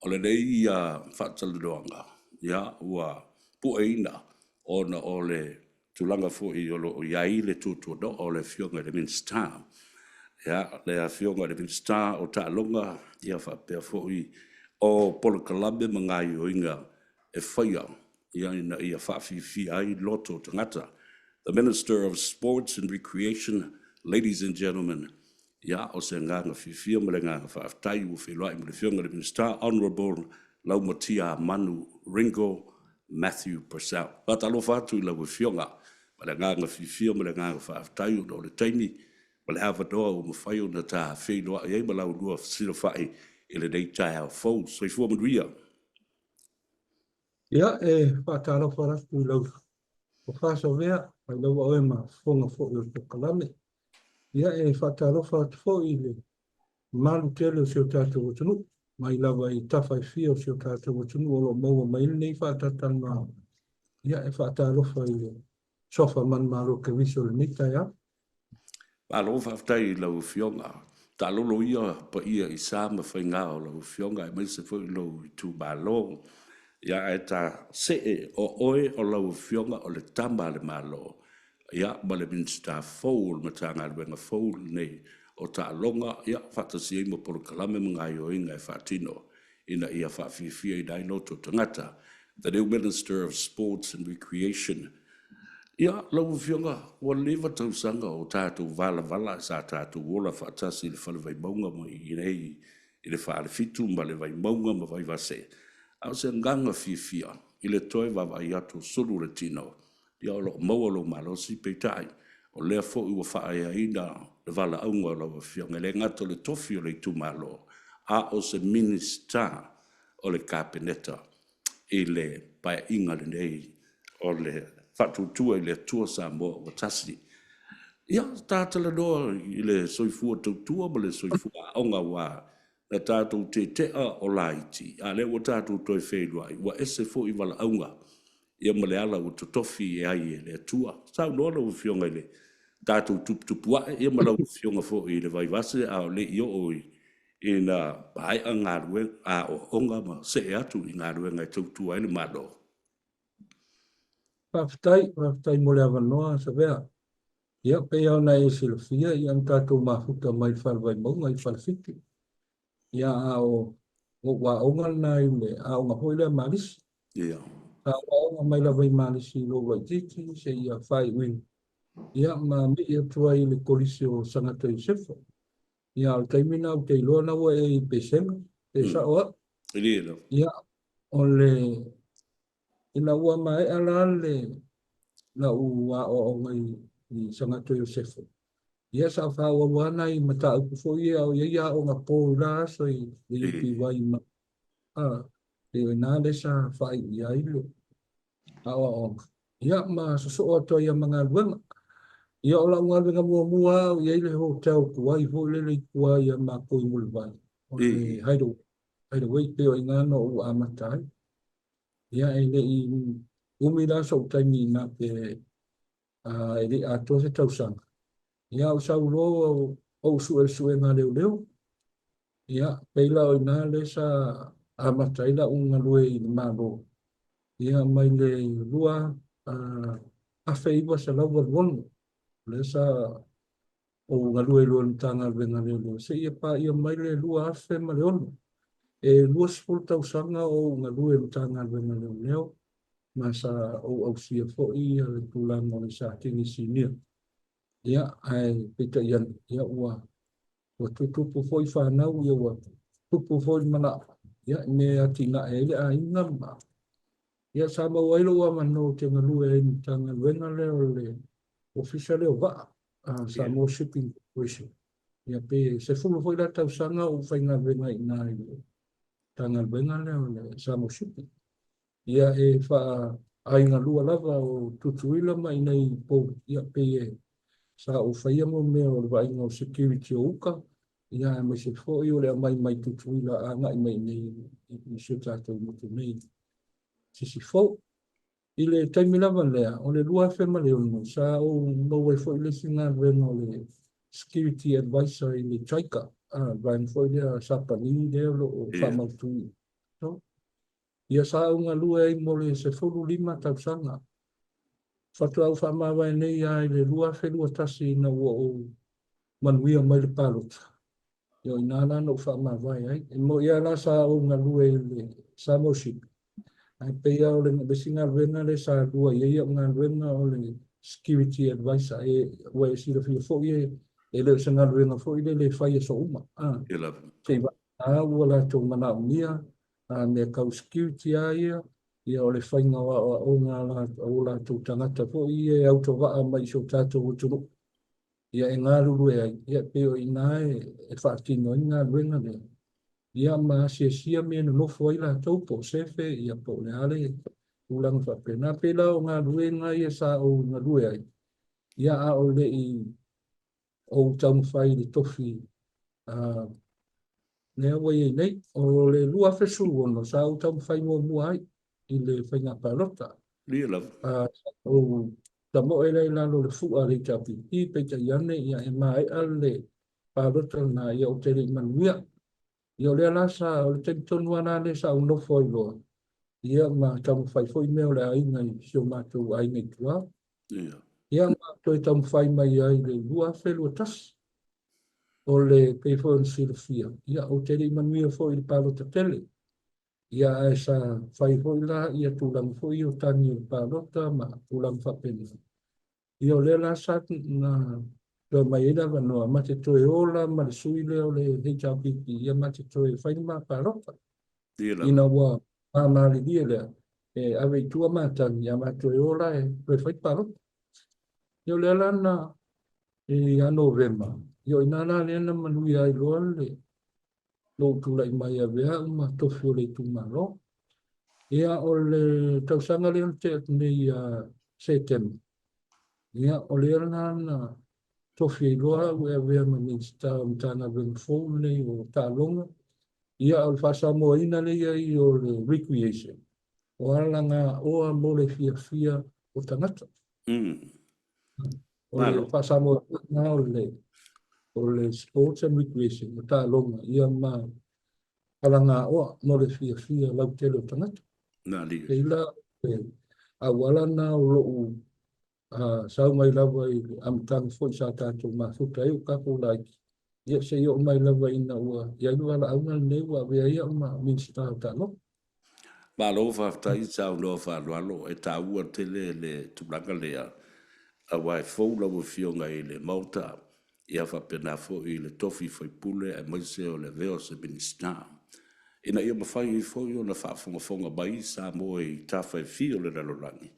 o le nei ia whaataladoanga, ia ua pueina o le tulanga fo i o iai le tutu no o le fionga le Minster. Ia le fionga le Minster o Ta'alonga ia whapea fo i o Polokalame mangai o inga e whaia ia ina ia whawhiwhi ai loto tangata. The Minister of Sports and Recreation, ladies and gentlemen, ia o se nganga whiwhia ma le nganga whaaftai u whiloai ma le fionga le Minster, Honourable Laumatia Manu Ringo Matthew Purcell. Patalo fatu I lau fionga, ma le nganga whiwhia ma le nganga whaaftai u no le taimi, ma le hawa doa o mawhai o na tā whiloa iei ma lau lua sila whai I le nei tai hao fau. So I fua manuia. Ia whaatalo wharatu lau o whaso vea, ai lau au e ma whonga fo I o Pokalame. Ia whaatalo wharatu fo I le malu tele o seo tātou o tunu, mai lawa I tawhai whia o seo tātou o tunu, o lo maua maile nei whaatatana. Ia whaatalo wha I le sofa man malo ke viso le nita ia. Alo whaaftai lau fionga. Ta lolo ia pa ia I sa ma whainga o lau fionga I maise fo I lau I tū malo. Ia e ta se o oe o lau fionga o le tamba le malo. Ia ma le Minster Foul ma tanga luenga Foul nei o ta longa ia whatasi e mo Polokalame mga o inga e whatino. Ina ia whawhiwhia I dai loto tangata. The new Minister of Sports and Recreation. Ia, lau fionga, ua lewa tau sanga o tātou vala sa tātou ola whaatasi le whale vai maunga mo I nei I le whaale fitu ma le vai maunga ma vai vase. Au se nganga whiwhia, I le toi wawai atu suru le tino. Ia o lo maua lo malosi peitai, o lea fo I ua whaaya ina le vala aunga lau fionga. Le ngato le tofi o le tu malo, a o se Minster o le kapeneta I le pai inga le nei o le whatutua I le tua sa mo o tasi. Ia tātala doa I le soifua tautua ma le soifua aonga wā na tātou te tea o laiti. A le o tātou toi whenua I wa ese fo I wala aunga. Ia ma le ala o totofi e ai e le tua. Sau noa lau fionga I le tātou tupua ia ma lau fionga fo I le vai vase a o le I o oi. I na bai a ngā rue a o onga ma se e atu I ngā rue ngai tautua I le malo. Whaftai mo le avanoa sa vea. Ia pe au na e silofia, ia ang tātou mahuta mai whalwai maunga I whalwhiti. Ia o onga nai me a onga hoile malisi. Ia. A onga mai la vai malisi lo vai tiki se ia whai win. Ia ma mi ia tua I le kolisi o sangata I sefa. Ia al taimina o te iloa na ua e I pesenga, te saoa. Ia o le ina ua mai ala le na ua o ngai I sangata Iosefa. Ia sa whawawana I mata upu fo ia o ia o ngā pō la so I pi wai ma. Te nā le sa whai ia ilo. Awa o. Ia ma so o to ia mga luenga. Ia o la ngā luenga mua o ia ile ho tau kuai ho lele kuai ia ma koi mulwai. O le haido wei pe o ingano o amatai. Ia ele I umila so taimi na pe ele ato se tausanga. Ia o sau lo o sue ngā leo. Ia peila o ina le sa amataila unga lue I malo. Ia mai le lua a feiwa sa lau walwonu. Le sa o ngā lue lua ntanga venga leo. Se ia pa ia mai le lua a fe ma leonu. E lua sipul tausanga o ngā lue ntanga venga leo. Ma sa o au sia fo I le tulanga o sa tingi sinia. Ia ai pita ian ia ua tutupu foi whanau ia ua tupu foi mana ia me atina ele a inga ma ia sa mawailo wa mano te ngalu e tanga luenga leo le official leo va sa mo shipping corporation ia pe se fulu foi la tausanga o whainga venga ina tanga luenga leo le sa mo shipping ia e wha ainga lua lava o tutuila mai nei po ia pe sa o whaia mo mea o le wainga o security o uka, ia mai se fo I o le mai tutuila a ngai mai nei I se tātou motu nei. Sisi fo, I le taimi lava lea, o le lua whema leo no, sa o mawai fo I le singa venga o le security advisor I le Chaika, vain fo I lea sapani leo o whamautui. So, ia sa unga lua e mole se fulu lima tau sanga. Fatu au whamawai nei ai le lua whelua tasi na ua o manuia mai le palota. Yo inana no whamawai ai. E mo ia la sa unga lua e le samoship. Ai pe o le besinga luenga le sa lua ia ngā luenga o le security advisor e ua e sira fia fo e le sanga luenga fo i le whai e so uma. Sei wa a ua la tō mana unia me kau security a ia o le whainga o ngā la tō tangata fo i e au tō waa mai so tātou o tunu. Ia e ngā ruru e ai, ia peo i nā e whaatino i ngā luenga le. Ia ma sia me no nofo ai la tau po sefe, ia po le ale ulang whapena. Pela o ngā luenga ia sa o ngā lue ai. Ia a o le i o tamu whai le tofi. Nea wai e nei, o le lua fesu ono sa o tamu whai mua ai i le whainga palota. O ta mo e la lo le fua le tapi. I pe ta iane ia e mai ale palota na ia o te le manuia. Ia le alasa o le tentonu ana le sa uno foi loa. Ia ma tamu whai foi meo le aina i sio mātou aina i tua. Ia mātou e tamu whai mai ai le lua whelua tas. O le peifon silafia. Ia o te le manuia foi le palota tele. Ia e sa whai foi la, ia tūlang foi o tani o palota ma tūlang whapena. Ia o le alasa na Tua mai ina wanoa, mate toe ola, ma le sui leo le HRPP, ia mate toe whainuma paroka. Ina ua mamari dia lea, e awe i tua mātangi, ia mate toe ola e toe whai paroka. Io lea lana e ano rema, io inana lena manui ai loa le, lo tula i mai a wea, uma tofi o le tumaro. Ia o le tausanga leo te atnei a September. Ia o lea lana, tofi i loa ua wea minister mtana wengfou nei o tālonga. Ia o whasamo ina nei ai o le recreation. O alanga oa mo le fia o tangata. O le whasamo ina o le sports and recreation o tālonga. Ia ma alanga oa mo le fia lau tele o tangata. Kei la a walana o loo sau mai lava i amtang foi sa tātou mafuta e o kako laiki. Ia se i o mai lava ina ua. Ia lua la auna nei ua vea ia ma minsta o tālo. Malo whaftai sau no whanwalo e tā ua tele le tupanga lea. A wai fau lau fionga i le mauta. Ia whapena fo i le tofi foi pule e maise o le veo se minsta. Ina ia mawhai i fo i o na whaafonga bai sa mo i tawhai fio le lalorangi.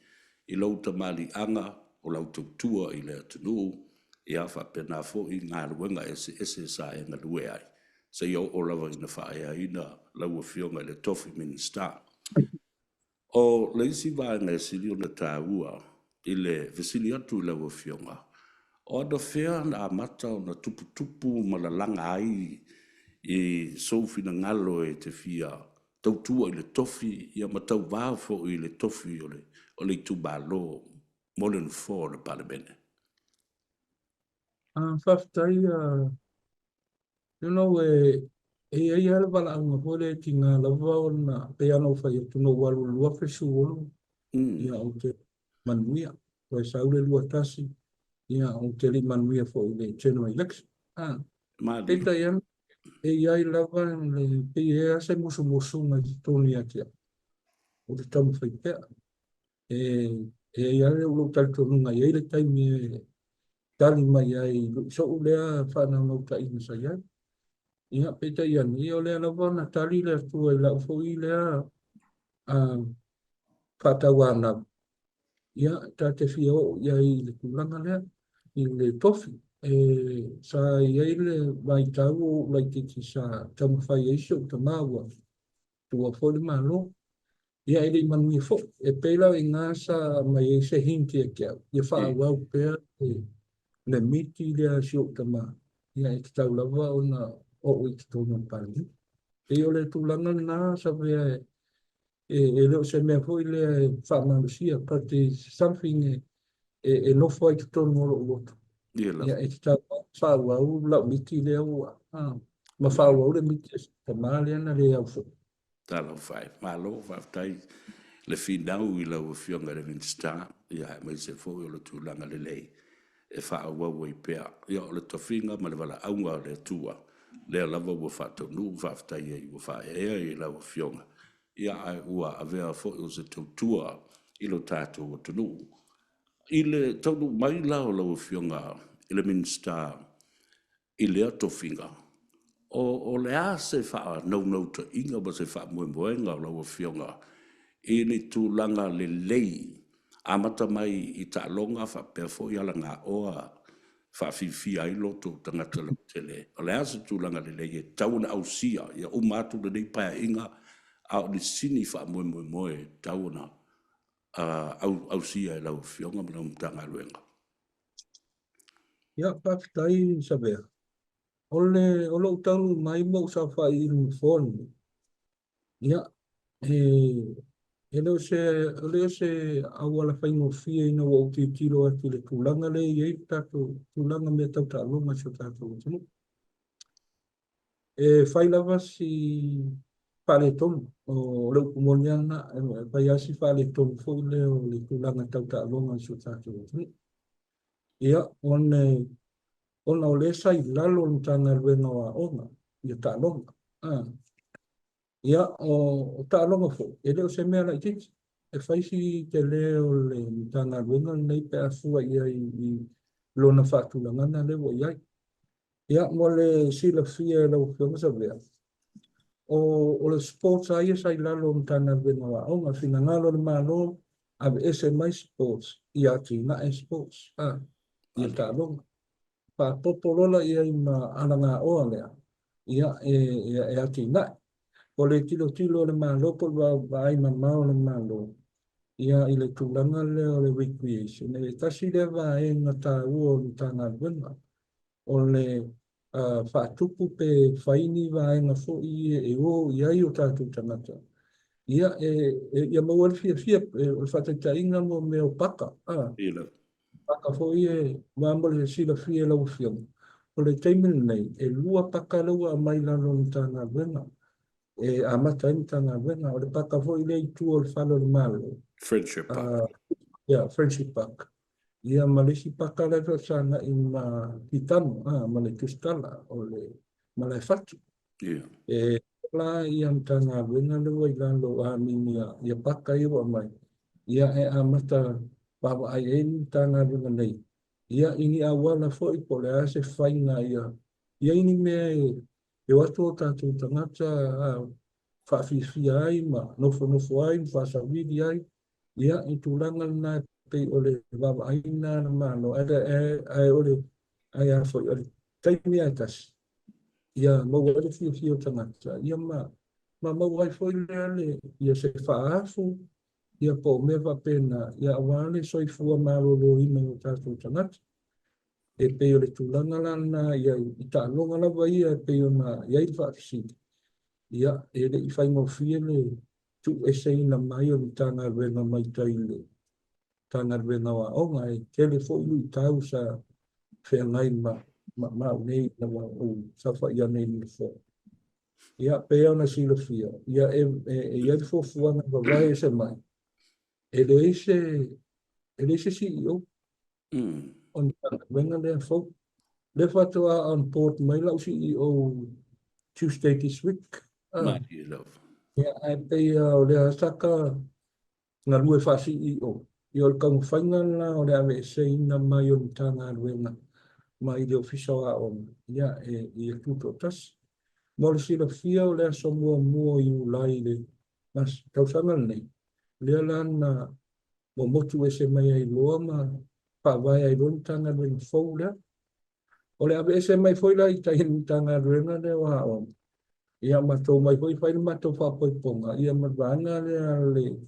I lauta mali anga o lau tautua i le atunu, i a whapena fo i ngā ruenga ese sa e ngā lue ai. Se i o lawa ina whaea ina lau a fionga i le tofi minister. O leisi vāenga e sili o na tāua i le vesili atu i lau a fionga. O ana whea na amata o na tupu malalanga ai i soufina ngalo e te fia tautua i le tofi i a matau vāfo i le tofi o le tubalo molen fo le palemene. Whaftai, e ala wala anga hore ki ngā lawa o na pe anō whai atu no walu lua whesu olu. Ia o te manuia, o e saule lua tasi. Ia o te li manuia fo i le general election. Peta ian, e iai lawa le pe e ase musu ngai tōni atia. O te tamu whai pea. E iare ulo talitonu ngai eile taimi e tali mai ai so ulea whanau nau ta ina sa iai. Ia peta ian, i o lea lawa na tali lea tua i lau fo i lea whatawana. Ia ta te fia o iai le kulanga lea i le tofi. Sa iai le mai tau o lai titi sa tamu whai eisho ta maua. Tua fo le malo. Ia ele manui fo e pela i ngā sa mai e se hinti e kia. Ia wha wau pēr le miti lea siok ta mā. Ia e te tau lawa o na o i te tōna pāni. E o le tūlanga nā sa vea e leo se mea fo i lea e wha manusia. But there's something e nofo i te tōna oro o loto. Ia e te tau wha wau lau miti lea ua. Ma wha wau le miti e ta mā lea na lea au fo. talo fai malo fa tai le finau I lo fionga le vinsta ia mai se fo o le tulanga le lei e fa wa wa pea ia o le tofinga ma le vala aunga le tua le lava wa fa to nu fa tai e wa fa e la fionga ia ai ua avea fo o se tua I lo tato o tunu I le tonu mai la o la fionga I le minsta I le tofinga o le a se fa no to inga ba se fa mo moenga la fionga I le tūlanga le lei amata mai I ta longa fa pe fo ia la ngā oa fa fifi ai loto tangata le tele o le a se tūlanga le lei e tauna au sia ia umatu le nei paia inga a o le sini fa moe tauna au sia e lau fionga ma lau mtanga luenga Ia pakitai sabea. O lo tau mai mo sa fa I fon. Ia e leo se awala fai no fia ina wa uti tiro atu le tulanga le iei tato tulanga me tau ta longa so tato tunu. E fai lava si fale tonu o leu kumoniana fai asi fale tonu fo leo le tulanga tau ta longa so tato tunu. Ia ona o le sai lalo ntanga luenga wa onga ia ta longa. Ia o ta longa fo e leo se mea la ititi. E faisi te leo le tanga luenga nei pe afua ia I lona whaatulangana le wa iai. Ia mo le sila fia lau whionga sa vea. O le sports a ia sai lalo tanga luenga wa onga fina ngalo le malo ave ese mai sports ia ki na e sports. Ia ta longa. Pa popolola ia ima alanga oa lea. Ia e ati na. O le tilo le malo po va ai mamao le malo. Ia I le tulanga leo le recreation. E tasi le va e ngata ua o tanga luenga. O le whaatupu pe whaini va e nga fo I o iai o tātou tangata. Ia ia maua le fia o whatata inga mo me o paka. Paka fo I mambo le sila fia lau fiong. O le teimil nei e lua paka laua mai lalo ni tanga luenga. E amata ni tanga luenga. O le paka fo I le itu o le whalo le malo. Friendship Park. Friendship Park. Ia malesi pakala to sana I ma hitanu, ma le tustala o le malai fatu. E la ia mtanga wena le wai lalo a minia ia paka iwa mai. Ia e amata baba ai e mtanga wena nei. Ia ini awala fo I pole a se whainga ia. Ia ini mea e watu o tatu tangata whawhiwhia ai ma nofo ai, whasawiri ai. Ia I tūlanga na pe ole baba aina na malo ai ole ai a foi ole taimi atas ia mo ole fio tangata ia ma wai foi le ia se faafu ia po me va pena ia wale soi fua malo lo I me tato tangata e pe ole tulanga lana ia I ta longa la vai ia pe ona ia I faafisi ia ele I fai mo fiele tu esei na mai o tanga venga mai taile tanga venga wa onga e tele fo I tau sa whengai ma nei na wa o sa fa ia nei ni fo. Ia pe ona sila fia. Ia ia fo fuana wa vai se mai. Ele se CEO. On venga le fo. Le fatua on port mai lau CEO Tuesday this week. Ia ai pe o le saka na lue fa CEO. Ia o kang whaingana o le ave se ina mai o tanga ruenga. Mai le official a on. Ia e tuto tas. Mo le sila fia o le aso mua I ulai le. Mas tausanga nei. Lea lana mo motu e se mai ai loa ma pa vai ai lon tanga ruenga fau lea. O le ave se mai foi la I tahin tanga ruenga le wa on. Ia matou mai foi fai matou fa poi ponga. Ia matwana le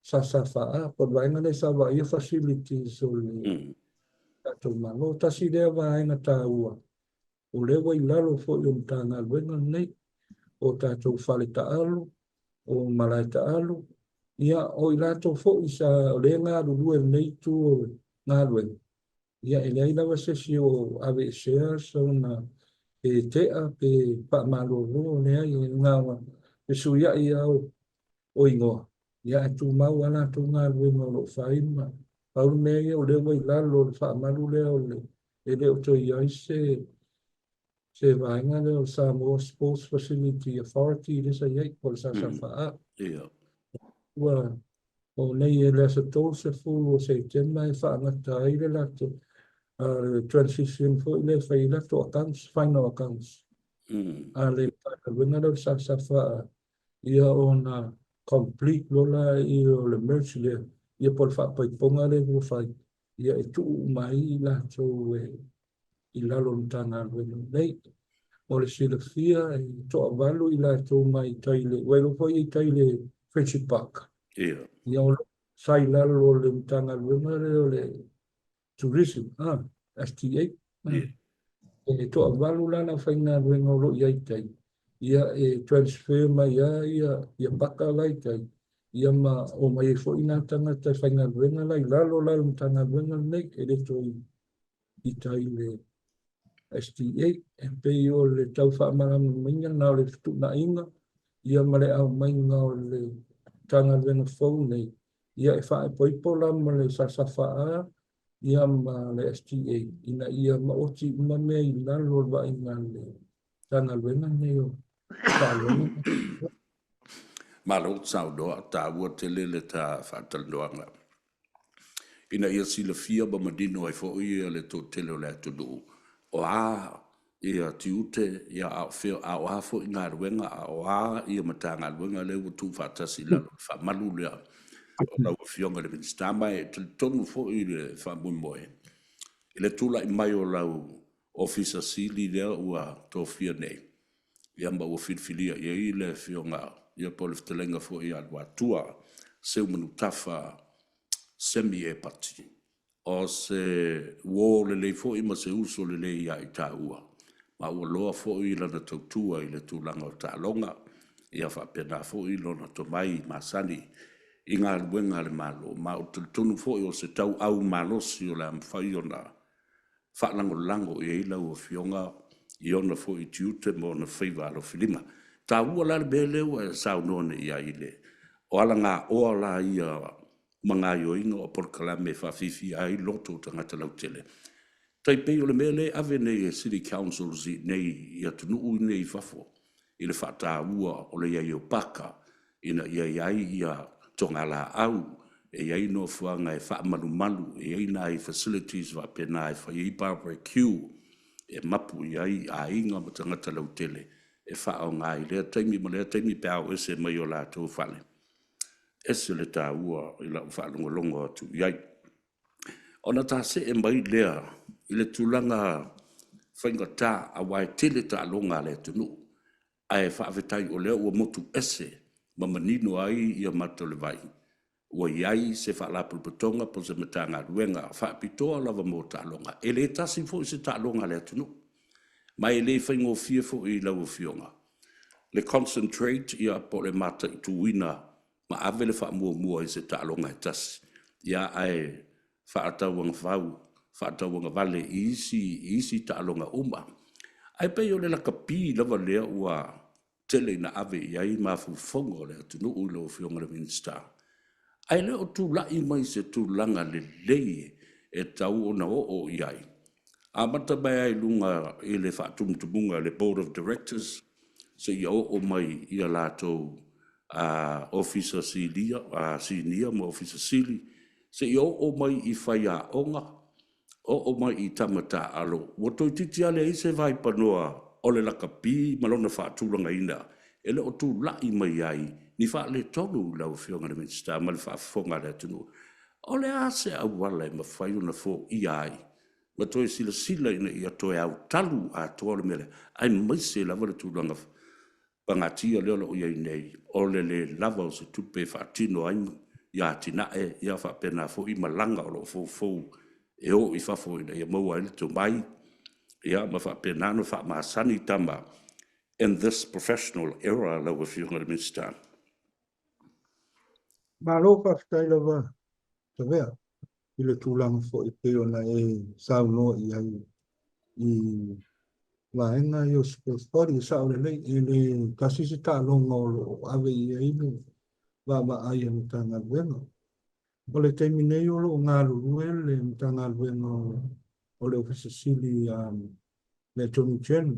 sasafa por vaina le sava ia facilities o le tatou malo tasi lea vaina tāua o le wai lalo fo I tanga luenga nei o tatou fale taalu o malai taalu ia o I latou fo I sa o le ngā lulue nei tu o ngā luenga ia e lei lava sesi o ave sea so na e tea pe pa malo lo lea I ngā Ke su ia ia o ingoa. Ia tu mau ana tu ngā rui ngā lo whaima. Pauru mea o le wai lalo le wha malu leo le. E leo to iai se vainga leo Samoa Sports Facility Authority le sa iai ko le sa wha. Ia. Ua o nei e le sa tō se fulu o se tēnā e wha ngata i le lato. Transition for le whai lato accounts, final accounts. A le wina leo sa wha ia o na complete lola i o le merch le ia por fa pai ponga le vo fai ia e tu mai la to i la lontana le nei o le sila fia e to valu i la to mai taile welo foi i taile Friendship Park ia o sai la lo le lontana le tourism STA e to valu la na faina le ngolo ia tai ia e transfer mai ia baka lai tai ia ma o mai fo ina tanga te whainga ruenga lai lalo lalo tanga ruenga nei e le toi i tai le STA e pei o le tau whaamara minga nao le fitu na inga ia ma le au mai ngao le tanga ruenga fau nei ia e whae poipola ma le sasawha ia ma le STA ina ia ma oti ma mea i lalo wa inga le tanga ruenga nei o Malo sau doa ta ua tele le ta whatal doanga. Ina ia sila fia ba madino ai fo ia le to tele o le atunu. O ia tiute ia au feo au fo inga ruenga o ia matanga ruenga le utu whatasi la whamalu lea. O lau fionga le minstama e tonu fo i le whamumoe. I le tula i mai o lau ofisa sili lea ua to fia nei. Ia mba ua whilwhilia ia i le fionga ia pole ftelenga fo ia alwa tua seu manu tafa semi e pati. O se uo le lei fo ima se uso le lei ia i ta ua. Ma ua loa fo i lana tautua i le tūlanga o ta longa. Ia whapena fo i lona to mai masani i ngā luenga le malo. Ma o tunu fo i o se tau au malosi o le amwhai o na whalango lango i eila ua fionga i ona fo i tiute mo na whaiva alo whilima. Ta ua la be leo e sao none ia ile. O ala ngā oa la ia mga ioinga o porkalame whawhiwhi ai loto tangata lau tele. Tai pei o le mele ave nei e City Council zi nei ia tunu ui nei whafo. I le whata ua o le iai o paka ina iai ia tonga la au e iai no fuanga e wha malu malu e iai na i facilities wa pena e whai i barbecue e mapu iai a inga ma tangata lau tele. E wha o ngai lea taimi ma lea taimi pēao ese mai o la tō whale. Ese le tā ua i la wha longa longa atu iai. Ona tā se e mai lea i le tūlanga whainga tā a wai tele tā longa le tunu. A e wha avetai o lea ua motu ese ma manino ai ia mato le vai. Ua iai se wha la pulpatonga po se matanga ruenga wha pitoa lava mo tā longa. E le tasi fo i se tā longa le tunu. Mai le whaingo fia fo i lau fionga. Le concentrate ia po le mata i tuina ma avele wha mua i se tālonga e tasi. Ia ai whaatauanga whau, whaatauanga vale isi tālonga uma. Ai pei o le laka pi lava lea ua tele na ave iai ma fufonga le atunu ui lau fionga le minsta. Ai leo tu lai mai se tu langa le lei e tau o na o iai. A mata mai ai lunga i le whaatumtumunga le Board of Directors se ia o mai ia lātou officer sinia mo officer sili se ia o mai i whai a onga o mai i tamata alo. Wato i titi ale i se vai panoa o le laka pi malona whaatulanga ina e le o tu lai mai ai ni wha le tonu lau whionga le minsta ma le whaafonga le atunu. O le ase au wala e ma whai una fo i ai. Ma toi sila ina ia toi au talu a toa le mele. Ai maise lava le tūlanga pangatia leo o iai nei. O le lava o se tupe whaatino ai ia tina ia whapena fo i malanga o lo fo e o i whafo ina ia maua ele to mai. Ia ma whapena no whamasani tama in this professional era lau a whiunga le minsta. Malo whaftai lava te vea. I le tūlanga fo i peo na e sauno i ai i Và anh yêu sport thì sao đấy ili kasih kita longo ave ini và ai yang tangan bueno oleh terminei lo ngalu ele tangan bueno oleh ofisili le Johnny Chen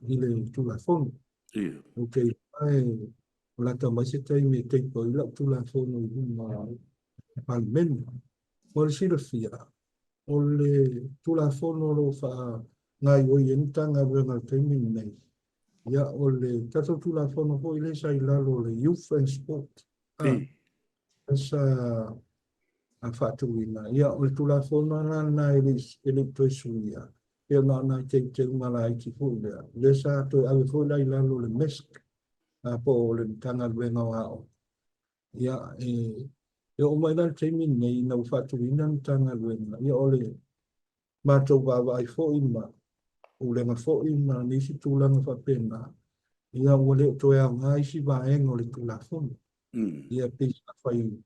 ile tu la phone Ia. ok ai la também se tem me tem por lá tu la phone uma almen por si lo fia ole tu la phone lo fa ngai o yentanga bueno terminei ya ole tato tu la phone ho ile sai la lo le youth and sport Ia. esa a fatuina ia o tu la fona na ele to suia e na te mala i ki fu le sa to ave fu la ila lo le mesk a po le tanga venga wa ia o mai na te min nei na fatuina tanga venga ia ole ma to va vai fo ima o le ma fo ima ni si tu la fa pena ia o le to ya ngai si va en o le tu la fona ia pe fai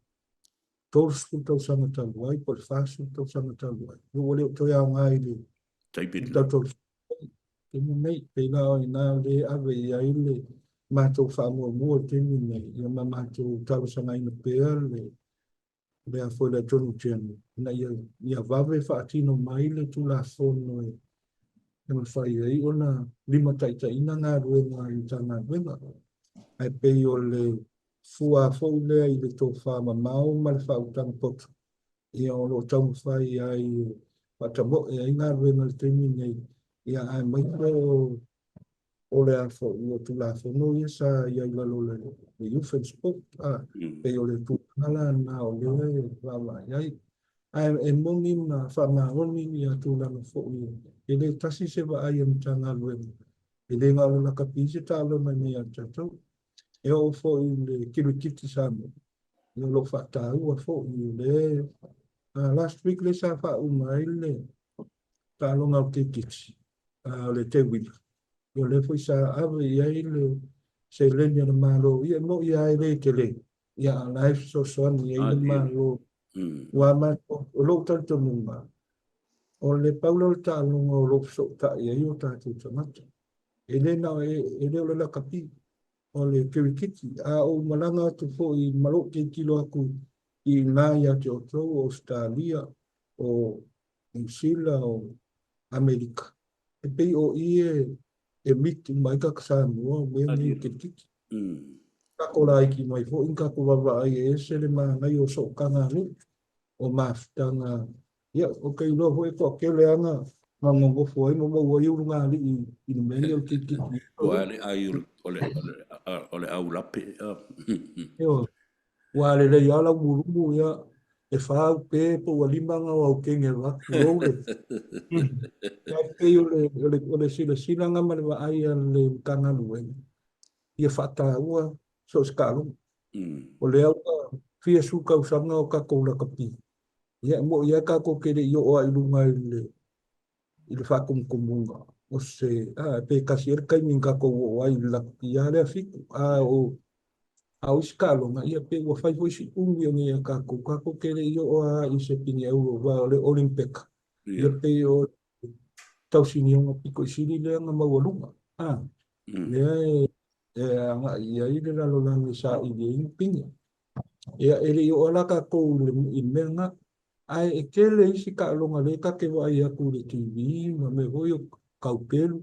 todos que estão sendo taluai, por fácil estão sendo taluai. Eu olhei o ia ngai le, Taipit então lo. todos que nem pela ina le ave ia ile mato famo mo que nem ia mato talo sana ina pele le a foi da John Chen na ia vave fatino mai le tu la fono e ma fai ai ona lima taita ina nga ruenga i tana ruenga ai pe o le fua fo le i le tofa ma mau ma le fa utang pot ia o lo tau fai ai patamo e ai ngā ruenga le temi nei ia ai mai o le afo i o tu la fo no ia sa ia i lalo le youth and sport pe o le tu ngala na o le wala ai ai e mongi na fa ma oni ia tu la fo i le tasi se va ai am tanga ruenga i le ngā la kapisi talo mai mea tatou e o fo i le kilu kiti samu i lo fa ta ua fo i le last week le sa fa uma ile ta lo ngau te kiti le te wili i le foi sa ave i ile se le ni malo i mo i ai le te le ia life so son i ile malo wa ma o lo ta to muma o le paulo ta lo lo so ta i o ta tu tamata ele na ele o la kapi o le kirikiti o malanga tu fo i malo ke kilo aku i nā ia te o tau o Australia o New Zealand o Amerika e pei o e miti mai ka Samoa me ni kirikiti ka kola iki mai fo inka ko baba ai e se le ma ngai o so kanga ni o mafutanga ia o kei lo ho e ko ke le anga ma mo fo mo mo i urunga li i meni o kirikiti Wale ai ole au lape. Yo, wale le yala murumu ya e fa pe po walimanga o kenge wa role. Ya pe yo le sila nga male wa ai le kanga luen. Ia fata ua so skalu. O le au fia suka usanga o ka koula kapi. Ia mo ia ka ko kere yo o ai lunga ile fa kumunga. O se pe kasier kai minga ko o ai la ia le fiku o au skalo na ia pe wa fai foi si ungi ni ka ko kere yo i se pini au wa le olympic ia pe o tau sini nga piko sini le nga mawalunga le nga ia ile la lo lang sa i de pingi ia ele yo la ka ko le menga ai e kele isi ka longa le ka ke wa ia ku le tv ma me ho yo kaupelu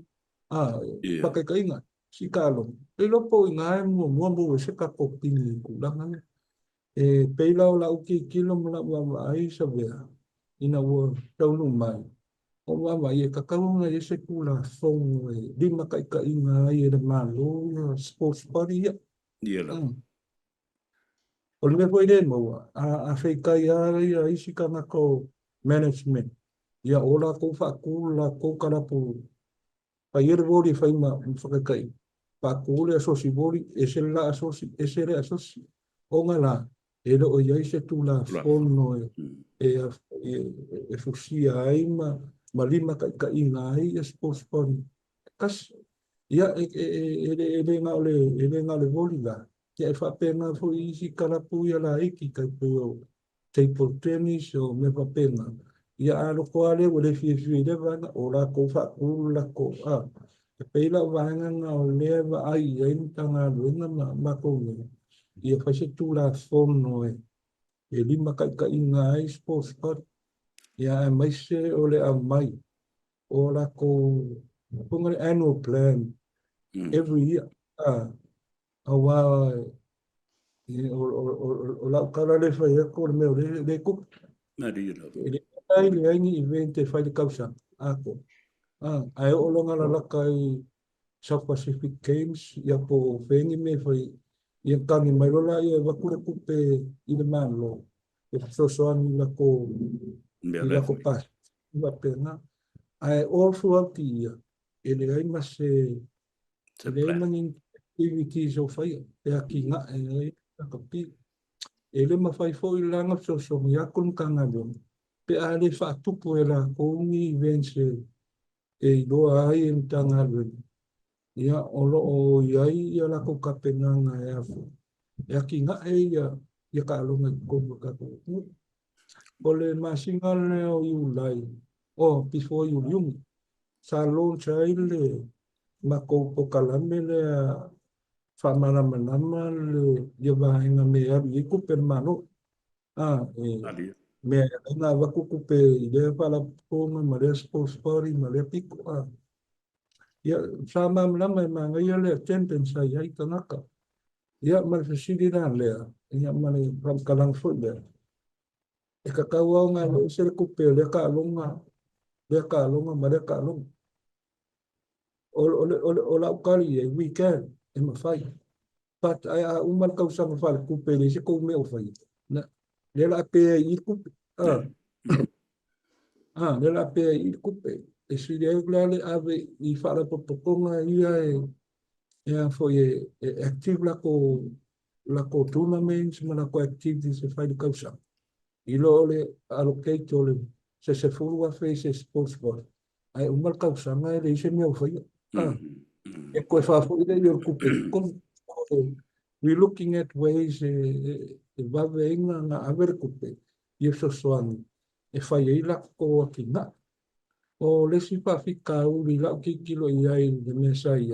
pakakainga si kalong e lopo inga mo mo se ka kopini kulang e peila o la uki kilo mla wa ai sa vea ina wo tau no mai o wa mai e kakau na se kula fong e lima ka inga e de malo sports party Ia la. o le foi le mo a fei kai ia isi ka na ko management ia ola ko fa kula ko kala pu pa ir voli fai ma whakakai. Pa kule asosi voli, e se la asosi, e se re asosi. O ngā la, e lo o iai se tu la fono e fusia ai ma lima ka inga ai e sports poni. Kas, ia e le ngā le voli la. Ia e whapena fo isi karapu ia la iki kai peo table tennis o me whapena. ia alo ko ale o le fi le va o la ko fa ku la ko a e pe la va nga o le va ai ai tanga luenga ma ko ne ia fa se tu la fono e lima ka inga ai sports par ia e mai se o le a mai o la ko ponga le annual plan every year a wa o la kala le fa ia ko me le ko na ri lo ele ai le ai ni event e fai le kausa ako ai o longa la kai South Pacific Games ia po fengi me fai ia kangi mai rola ia wakure kupe i le malo e sosoani me i le la ko pas ia pena ai all throughout the year ele ai se ele ai plan mangi activities o fai e aki nga e ai ka pi ele ma fai fo i langa so ia kun kanga lo pe ale fa tupu e la ko ni events e do ai en tanga lo ia olo o iai ia la ko kapenanga e afu e aki nga e ia ka alonga ko ka ko o le masinga le o iulai o before you yung sa lo chai le ma ko po kalame le fa manama le ia va inga me a i ku per mano na ri me na va ku pe ide fa la po ma le sports story ma le pico ia sa lama ma ia le attendance ai ai tanaka ia ma se sidi na le ia ma le ram kalang fo le e ka kawa nga le se ku pe le ka longa ma le ka longa o la ukali e weekend e ma fai but ai a umal ka usang fa ku pe le se ko me o fai na le la pe i ku le la pe i ku pe e si le le ave i fa la popokonga ia ia foi active la ko tournaments ma la ko activities e fai ka usang i lo le allocate o le se fulu a fei se sports bar ai umal ka usang ai le se me o fai e ko fa fo ile yo ku pe kon we looking at ways va venga na aver ku pe i so soani e fai ai la ko ki na o le si pa fika u ri la ki kilo ai de mesa ai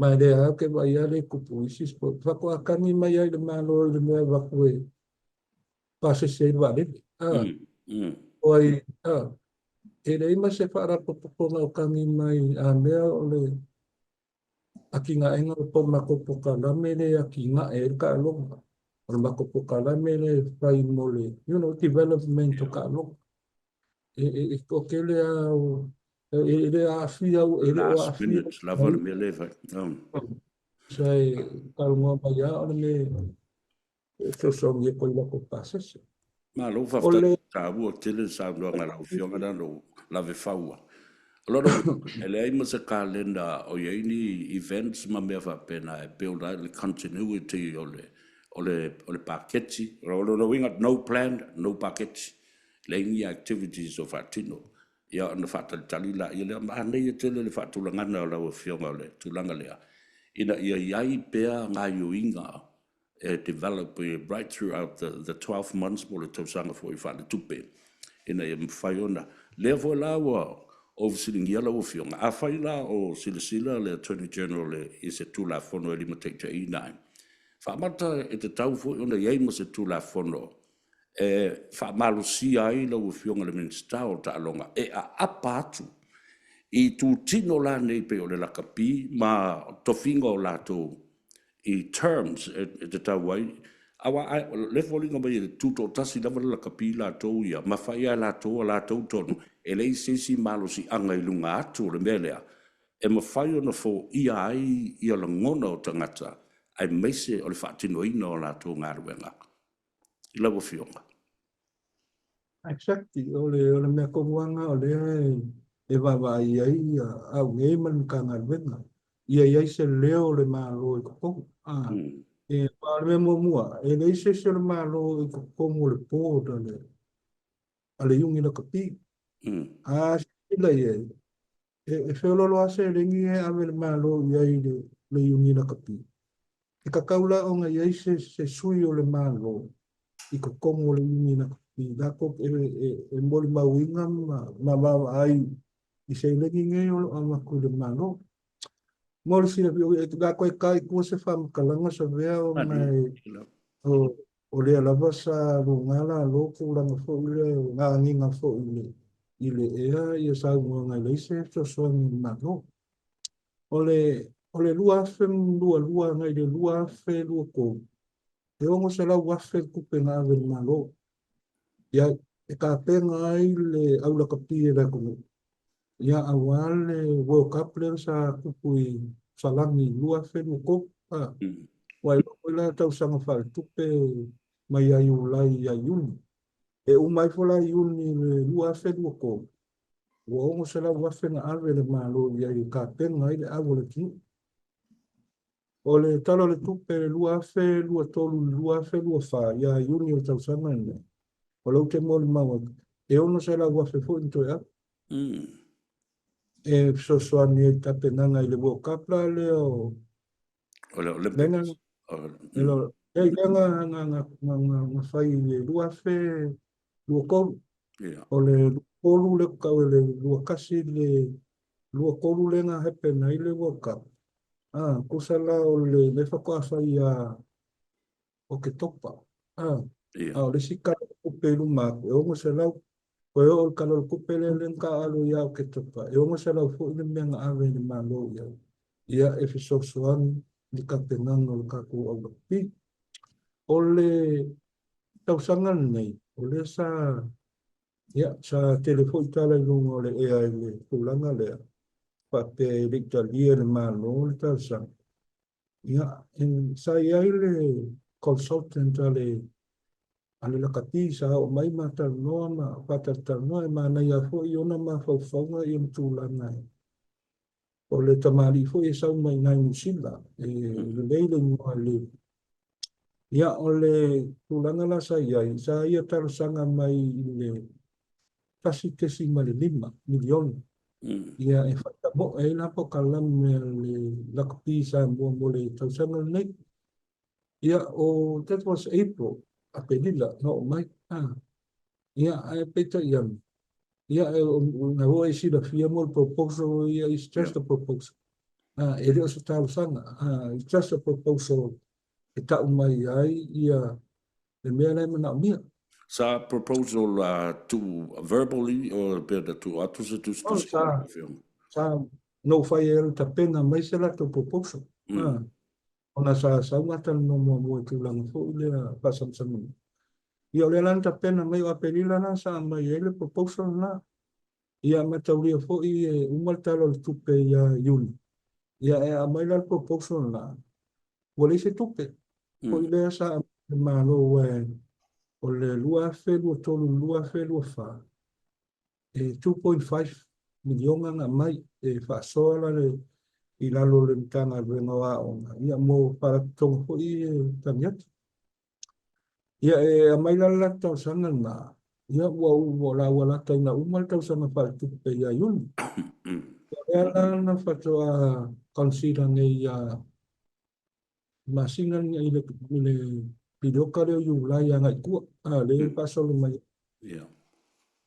mai le a ke vai ale ku pu si sport fa ko akani mai ai de malo de me va ku pa se va de oi e le ma se fa ra po na kani mai a me o le aki nga enga po ma ko po ka la me le aki nga e ka lo o ma ko po ka la me le fai mo le development to ka lo ko ke le le a fia le o a last fia minute level me le fa sai ka mo ba ya o le so nge ko la ko pasa ma lo fa o le ta bu tele sa lo ngala o fio ngala lo la ve faua loro ele ai ma se calendar o ye ni events ma me fa pena e build out the continuity o le package lo winga no plan no package le activities of atino ya na fa tali la ile ma ne tele le fa tu la ngana la o fio ngale tu la ngale ina ia pe nga yuinga develop right throughout the 12 months mo le tosanga fo i fa le tupe ina e mfaiona level la wa overseeing yellow of young a faila o silasila le attorney general le is a tula fono le mateka i9 fa mata e te tau fo ona ye mo se tula fono fa malusi ai lo of young le minsta o ta longa a apatu i tu tino la nei pe o le lakapi ma tofinga o lato i terms te tau ai awa le folinga mai le tuto tasi lava la kapila to ia ma fa ia la to tonu e le sisi malo si anga i lunga atu le melea e ma fa ona fo ia ai ia la ngona o tangata ai mese o le fatino ina o la to ngaruenga i lavo fionga exactly o le me ko wanga o le e va ai a nge man ka ngal venga ia se leo le malo ko e parve mo mua e le se se malo ko mo le po le ale yungi na kapi a sila ye e fe lo ase le ngi ave le malo ia i le yungi na kapi e ka kaula o nga ye se sui o le malo iko kongo le ini na i dako e moli mawinga ma ai i se legi ngai o ama kule malo moli sila bi e dako e kai ko se fam kalanga sa vea o mai o le lava sa ngala lo ko langa fo le nga fo ile ea ia sa nga le se so ni malo ole lua fe lua ngai le lua fe lua ko e ongo se la wafe kupe nga ave malo ia e ka penga ai le au la kapie la kumu ia awale World Cup le sa kupui falangi lua fe lua ko wai lo la tau sanga fal tupe mai ai ulai ia yuni e umai fola yuni le lua fe lua ko wo ongo se la wafe nga ave le malo ia i ka penga ai le awo le ki o le talo le tupe lua fe lua tolu lua fe lua fa ia yuni o tau sanga ne o lau te moli maua e ono se la wafe fo into ya e soani e tapenanga i le World Cup la le o le lenga Olympics e lo e lenga nga fai le lua fe lua kolu o le kolu le kau le lua kasi le lua kolu lenga hepe na i le World Cup kusala o le whakawhai o ke topa. O le sika kupe luma, e ongo se lau, ko e o kalo kupe le lenka alo ia o ke topa. E ongo se lau fu ina mea nga awe ni malo ia. Ia e fisosoan ni ka penanga o ka ku au pi. O le tausangan nei, o le ia, sa telefo itala i lunga o le ea i le kulanga lea. Pa pe rikta lia le malo le tausanga. Ia, sa ia i le consultant ale la kati sa o mai mata noa ma pata noa ma na ia fo i ona ma fo fonga i mtulanga. O le tamari fo i sau mai nai musila le leile noa le. Ia o le tulanga la sa ia talo sanga mai le tasi tesi ma le 5 milioni. Ia e fata mo e la po kalam le la kati sa mo le tausanga nei. Ia o that was April. A pedila no mai ia ai peta iam ia na ho e sida fia mo proposal ia is just a proposal e reo sa tau sanga it's just a proposal e ta mai ai ia e mea nei mana mia sa proposal to verbally or better to sa no fai e ta pena mai se la to proposal ona sa ngata no mo tu lang fo le pasam sam ia le lanta pena mai o apelila na sa mai ele proposal na ia matauria fo i umal talo tupe ia yuli ia e a mai la proposal na wale se tupe ko ile sa malo o le lua fe lua tolu lua fe lua fa 2.5 miliona na mai fa sola le i lalo le tanga vengoa ona ia mo para tong fo i tamiat ia e mai la la tau sanga na ia wa la tau na umal tau sanga pa tupe ia yun ia la na fatoa consider ne ia masingan ia le pidoka le yu la ia ngai ku le pasol mai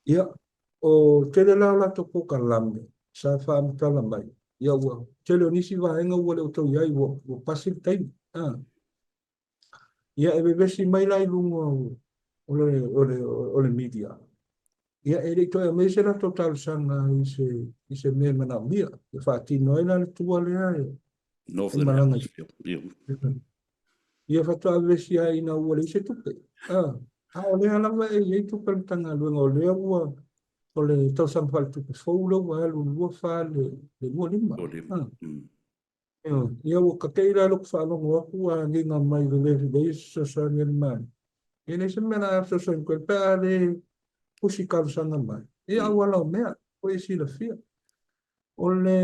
ia o tele la la to ko kalambe sa fa mtala mai ia wa tele nisi va enga wa le to ia wo pasil time ia e besi mai lai lungo ole media ia e to e mese la total sanga ise me mana mia e fa ti noi la tua le ai Northern Hemisphere ia fa to besi ai na ole ise tupe ole ala va e tu per tanga lungo le wa ole to sam fal tu fo lo wa lu fa le mo lima ia o ka keira lo fa lo wa ku ni na mai le so so ni man ene se mena so so quel pare pusi ka sanga mai ia wala mea o isi la fia ole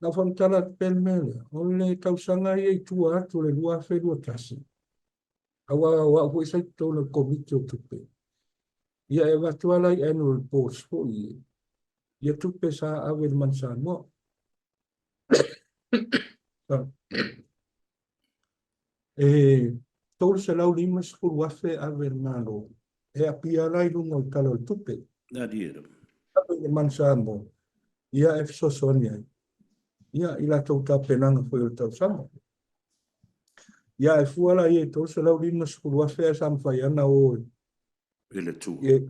na fantala pel mele ole ka sanga ia tu atu le lua fe lua tasi awa wa ko isa to le komite o tupe ia e watuala i annual post fo ia tupe sa ave mansano tol se lau lima skul wafe ave nalo. E apia lai lungo I talo tupe. Na dia. Ape le mansamo. Ia e sosonia. Ia ila tau ta penanga foi o tau sama. Ia e fuala ia tol se lau lima skul wafe a sam fai ana o. Ele tu. Ia.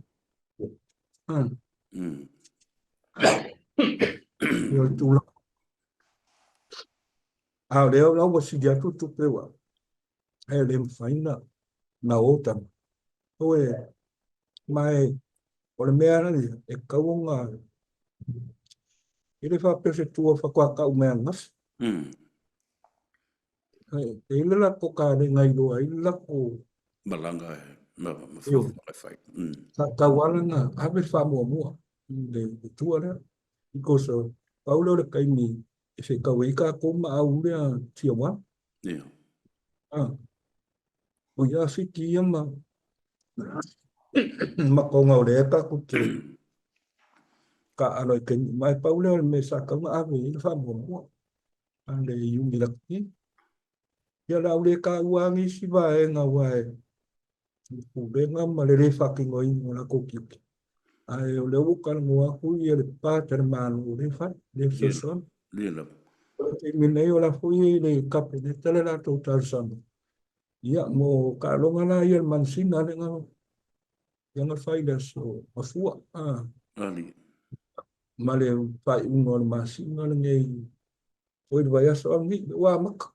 Ia tula. A leo lau wasi dia tupe wa. E le mfaina na ota. Oe. Mai. O le mea ni. E kaunga. Ele fa pese tua fa kwa ka umea ngas. Ele la ko ka le ngai loa. Ele la ko. Malanga ma Yo. fai. Ka wala nga. Abe fa mua mua. Le tua le. Iko so. Paulo le kai ni. E fe ka weika ko ma au mea tia wa. Yeah. O ia fiki ia ma. Ma ko ngau le ka ku te. Ka aloi ke mai Paulo me sa ka ma ave. Ele fa mua mua. Ande yungi laki. Ia la ule ka uangi si va e nga wae. Ubenga ma le fucking oi ngona ko kiki. Ai o le uka ngoa ku ia le pater manu le fa le soson. Lela. Te minei o la fui le kape le tele la total sama. Ia mo ka longa na ia mansina le nga. Ia nga fai le so afua. Ali. Ma le fai uno le masina le ngei. Oi vai aso angi wa maka.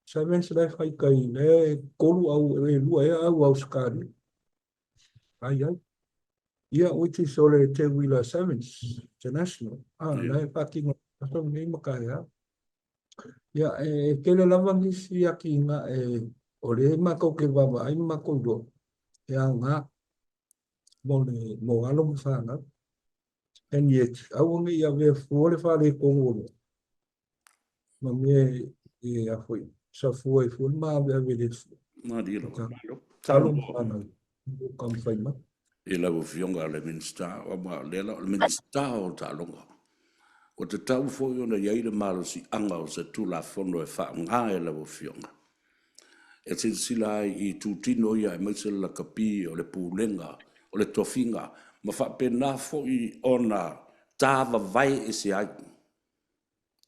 Saben se dai fai kai le kolu au e lua e au skari. Ai. Ia uiti sole te wila sevens international. Lai paki ngato ngai makaya. Ia kele lava nisi aki nga ole mako ke baba ai mako do. Ia nga mo alo mfanga. And yet au ngai ia ve fuole fale kongo. Mame a foi. Sa foi ma ave de. Na dia. Alo mfanga. Kam fai ma. E lau fionga le minsta, o ma le minsta o ta longa. O te tau foi ona iai le malo si anga o se tu la fono e wha ngā e lau fionga. E te sila I tu tino ia e maise la kapi o le pūlenga, o le tofinga, ma wha pena foi ona tāwa vai e se ai.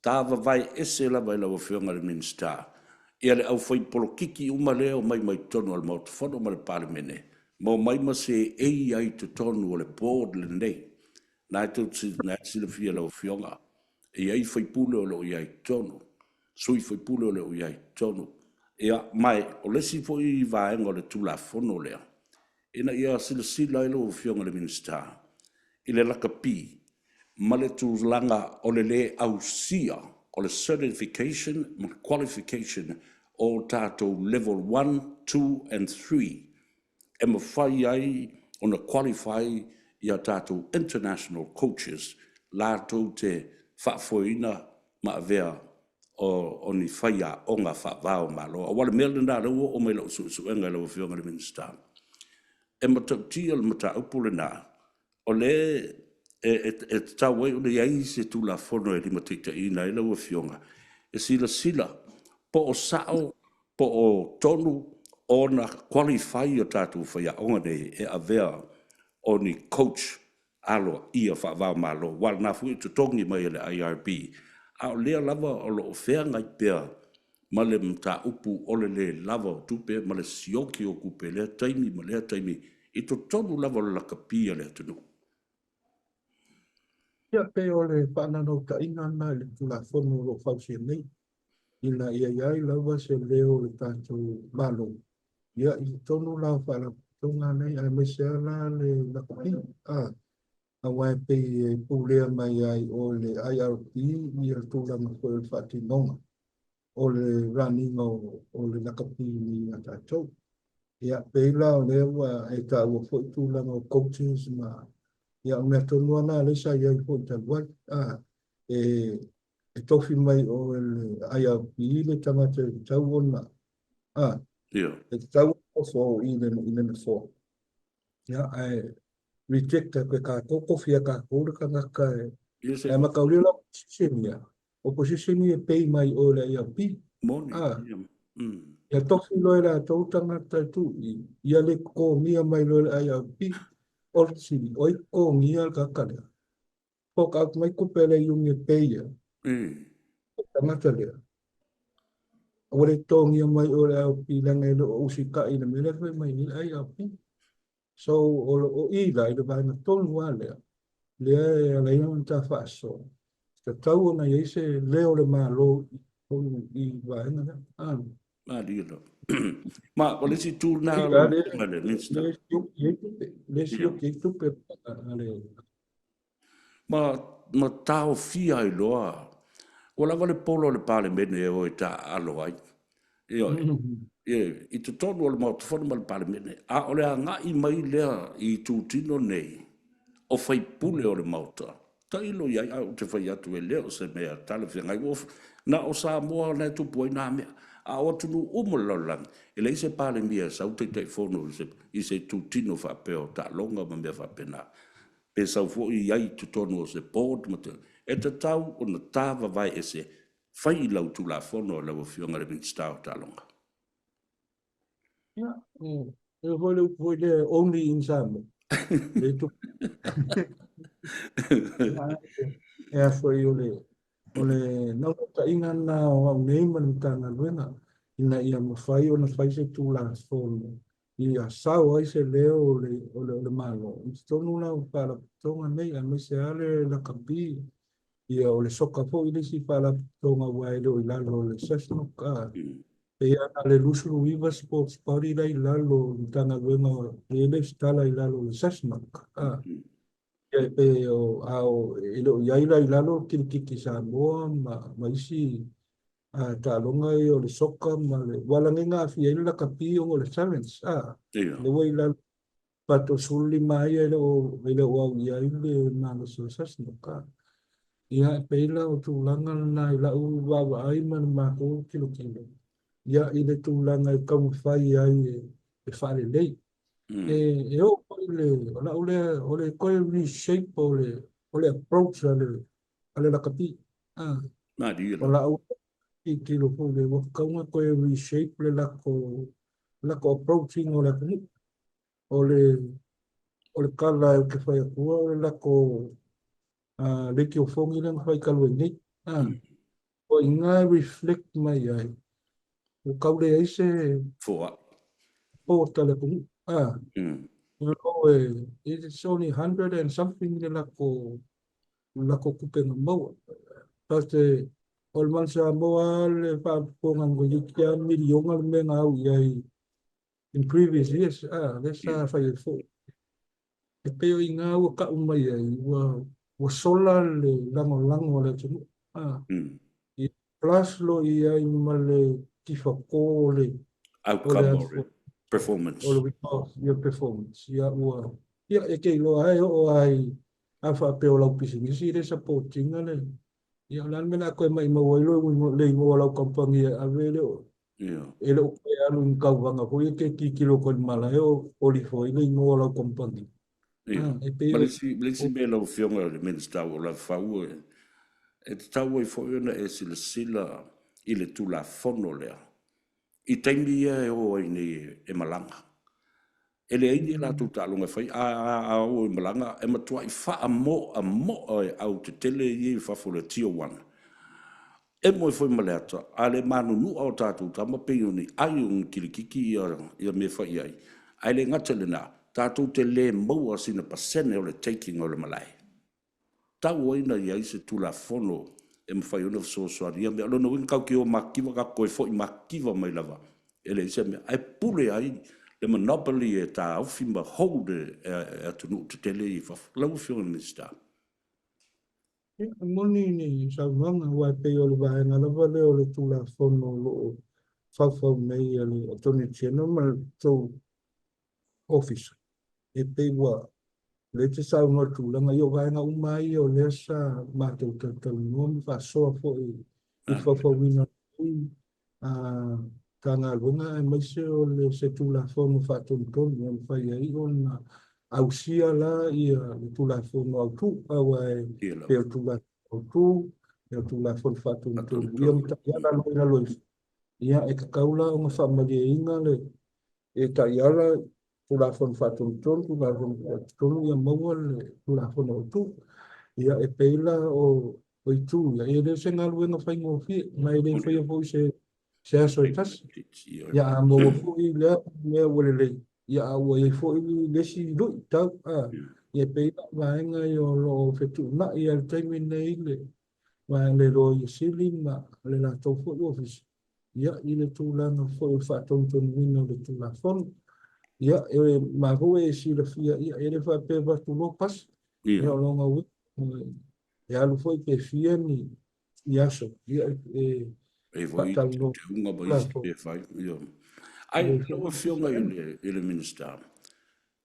Tāwa vai e se la vai lau fionga le minsta. Ia le au foi polo kiki uma leo mai tono al mautu fono ma le parimene. Mo mai ma se ei ai te tonu o le board le nei. Nā e tau si le fia lau fionga. E ai fai pule o leo iai tonu. Sui fai pule o leo iai tonu. Ia mai o lesi fo I vaenga o le tula fono lea. Ina ia sila ilo o fionga le minsta. I le laka pi. Ma le tūlanga o le le au sia. O le certification, qualification o tātou level 1, 2 and 3. E ma whai ai o na qualify I a tātou international coaches lātou te whaafoina ma avea o ni whai a onga whaavao malo. A wale mele nā rau o me lau suenga lau whionga le minsta. E ma tau tia le mata upule nā. O le e tau wei o le iai se tu la fono e lima teita ina e lau whionga. E sila po o sao, po o tonu, o na qualify o tātou whaia onga nei e avea o ni coach alo ia whaavao malo. Wala nā fui tu tongi mai le IRB. A o lea lava o lo whea ngai pēr ma le mta upu o le lava o tupe ma le sioki o kupe lea taimi ma lea taimi I to tonu lava o laka pia lea tunu. Ia pe o le whanano ka ina na le tula whono lo whausia nei. Ina ia iai lawa se leo le tātou malo. Ia I tonu lau whala tonga nei ai me se ala le lakapi. A wai pe pulea mai ai o le IRP I a tula ma koe le whatinonga. O le running o le lakapi ni a tātou. Ia pe lao lewa e ka ua fo tula ma coaches ma. Ia mea tonu ana le sa iai fo ta wai. E tofi mai o le IRP le tangata tau ona. E tau o I le fo. Ia ai rejecta ke ka koko fia ka kore ka ngaka e makaulila opposition ia. Opposition ia pei mai o le IRP. Morning. ia tofi loe la tau tangata tu ia le ko mia mai loe le ai api orsi oi ko mia kakale poka mai kupele yungi peia tangata lea ore tongi mai ore api langa ilo usika ina mele fai mai ni ai api so o i la ilo vai na tonu wale lea la ina mta faso ka tau na yeise leo le malo i vai na Ma di lo. Ma o le si tu na lo Ale ma le minsta. lesio che tu per ale Ma tau fia i loa. O la vale polo le pale mene o e ta alo ai. Io, i tu tonu o le mau tufonu ma le pale mene. A o le a nga i mai lea i tu tino nei. O fai pule o le mauta. Ta ilo iai au te fai atu e leo se mea tale fia ngai wof. Na o sa moa na tu poi na mea. A o tunu umo laulang. E le se pale mia sa ute te fono i se tu tino fa peo ta longa ma mea fa pena. Pe sau fo i iai tu tonu o se pod mata. E te tau o na tava vai e se fai lau tu la fono o lau fionga le minstau ta longa. ya voi le only in sam le tu e foi ole no ta inga na o nei man ta na luena ina ia mo fai ona fai se tu la fono ia sao ai se leo le malo sto nuna para tonga nei a me se ale la kapi ia o le soka fo i lisi para tonga wai le o ilalo le sesno ka e ana le lusu viva sports party la ilalo tanga wenga e le stala ilalo le sesno ka e pe o ao ilo ia ila ilalo kiki sa moa ma isi a ta longa i o le soka ma le wala ngenga fi ila kapi o le challenge le wai ilalo pato suli mai ile o ia ile na le sesno ka ia peila o tūlanga na i lau wawa ai man mako kilo. Ia i le tūlanga i kamu whai ai e whare lei. E o le koe reshape o le approach ale la kapi. Ma di O lo. la au i kilo po le wakaunga koe reshape le lako approaching o le kani. O le kala e ke whai akua o le lako le ki o whongi le whai kalua nei. O inga reflect mai ai. O kaule ai se Foa. o tala kunu. You know, it's only 100 and something le lako kupenga maua. Paste o le mansa moa le whaponga ngo yikia milionga le menga au iai in previous years. That's whai e fo. E peo inga ua ka umai ai. Ua sola le lango le tunu. Plus lo iai ma le tifako Outcome or performance. o le your performance ia ua ia e ke lo ai o ai a fa pe o lau pisi si re supporting le ia lan mena ko mai mo lo le mo lau company a vele e lo ke alu in kau vanga ko ke ki kilo ko mala o li fo le mo lau company e pe malisi me lo fionga le minister o la fau e tau e fo ona e sila i le tula fono lea i taimi e o ni e malanga e le aini la tu talunga fai a o e malanga e matua i fa a mo e au te tele i fa fo le tio one e mo foi maleta a le manu nu o tatu tama pe ni ai un kilikiki ia me fai ai ai le ngata le na tatu te le mo asina pasene o le taking o le malai tau ina ia se tula fono e mwhai una so soaria me alo no win kau ki o makiwa ka koe fo i makiwa mai lava e le isa me ai pule ai le monopoly e ta aufi ma holde e tunu te tele i fa lau fio ni sta moni ni sa vanga wa pe o le vai na lava le o le tula fono lo fa mai ale attorney general to office e pe wa le te sa no tula yo vai na umai o le sa ma te no fa so fo i fa wina a tanga lunga e mai se o le se tula fono fa ton no fa i ona ausia la ia le tula fono au tu au e tula au tu e tula fono fa ton ia mta ia la lo ia e kakaula o nga whamariinga le e taiara tula whon whatun tula whon tulu ia maua le tula whon o tu ia e peila o i tu ia e re se ngalu e nga whaingo fi mai re whaia fo se aso i tas ia a maua fo i lea wale le ia a ua e fo i lesi lui tau ia peila vaenga i o lo fetu na ia taimi nei le ma le ro i sili ma le la tau fo i office ia i le tūlanga fo i whātonton wina le tūla whon ia e ma hoe e si la fia ia e le whape watu lo pas ia o longa ui e alu fo i pe fia ni i aso ia e voi whatal no te unga ba la isi fo pe fai ai lawa fionga ile minister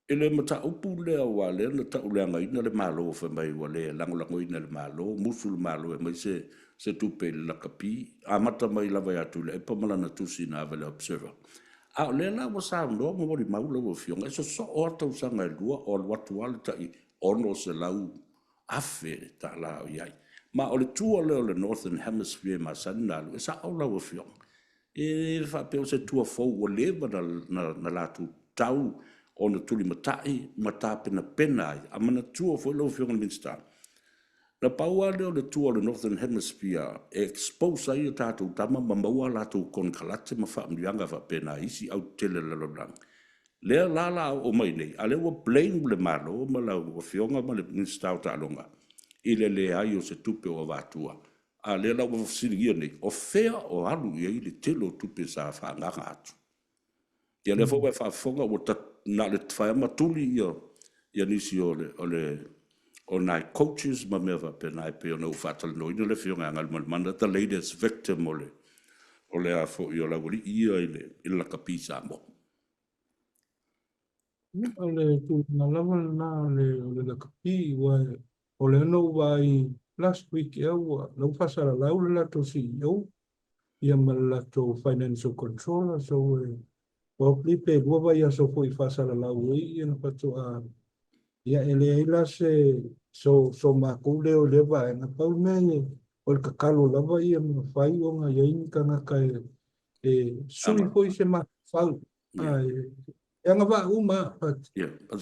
ele mata upu le wa le na ta ule nga ina le malo fa mai wa le lango lango ina le malo musul malo e mai se tupe la kapi a mata mai la vai atu le pa mala na tusi na vele observer a le la wa sa no mo ri mau lo fionga so o ta usanga lua o watu wale ta i ono se lau afe ta la ia ma o le tua le northern hemisphere ma sanna lu sa o la wa fionga e fa pe se tua fo o le na la tu tau ona tuli matai mata pena ai amana tua fo lo fiong minsta na paua le tua le northern hemisphere expose ai tatu tama mamaua la tu kon kalate ma fa mlianga fa pena isi au tele la lang le la o mai nei ale o blame le malo ma la o fionga ma le minsta ta longa ile le ai o se tupe o vatua a le la o sili nei o fea o alu ye le telo tupe sa fa nganga atu ya le fo fa fonga o ta na le tfai matuli ia nisi o nai coaches ma me va pe nai pe no fatal no ina le fionga ngal man the latest victim o le a fo io la wali ia ile la kapisa mo le tūlanga lava na le la kapi wa o le no vai last week e ua lau whasara lau le lato si iau ia ma le lato financial controller so o plipe lua vai aso fo i whasara lau e ia na pato a ia ele ila so ma kule o leva e na pau me o le kakalo lava ia ma whai o nga iaini ka ngaka sui fo i se ma whau e nga wa uma but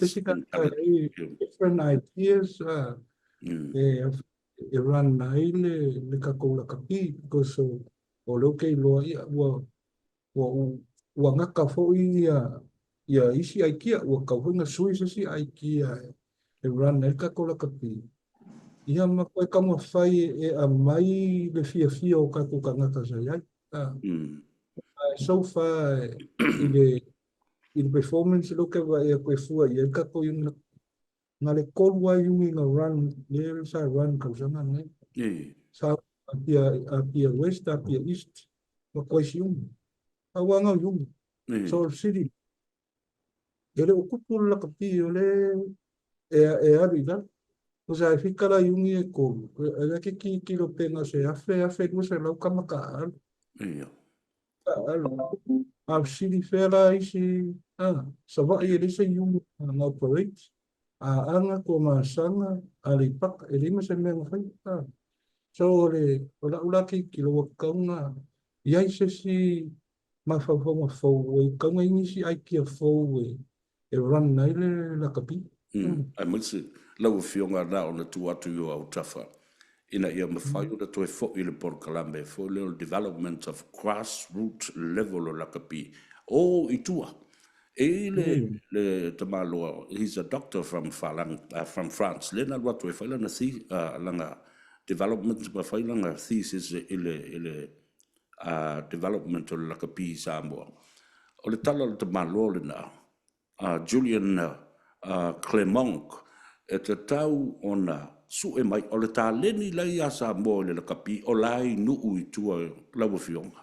se ka different ideas e run nai le kakoula kapi because o leo kei loa ia ua ngaka fo ia isi aikia ua kauhinga sui se si aikia e run nai kakoula kapi ia ma koe kama whai e a mai le fia o kako ka ngaka sa iai so far i le performance lo ke wa e koe fua ia kako yung nga le kolua yung nga run le sa run kausanga ngai sa apia west apia east ma koe si yung awanga yung Seoul City ele o kupu la kapi ole e arida o sa fikala yung e ko ele ke ki lo penga se afe ko se lau kamaka al city fela isi sa va ele se yung operate anga ko masanga alipak ele ma se me fai so le ula ki kilo kaunga ia se si mafafonga fowe kaunga inisi ai kia fowe e run nai le la kapi ai mulsi lau fionga na ona tu atu yo au tafa ina ia mawhai o to e fo i le por kalambe fo le development of grassroots level o la kapi o itua le tamaloa he's a doctor from from France le na watu e faila na si langa development ma faila na thesis ile development o la kapi Samoa o le tala le tamaloa le na Julian Clermont e te tau ona su e mai o le tā leni lai a Samoa le la kapi o lai nuu i tua lau fionga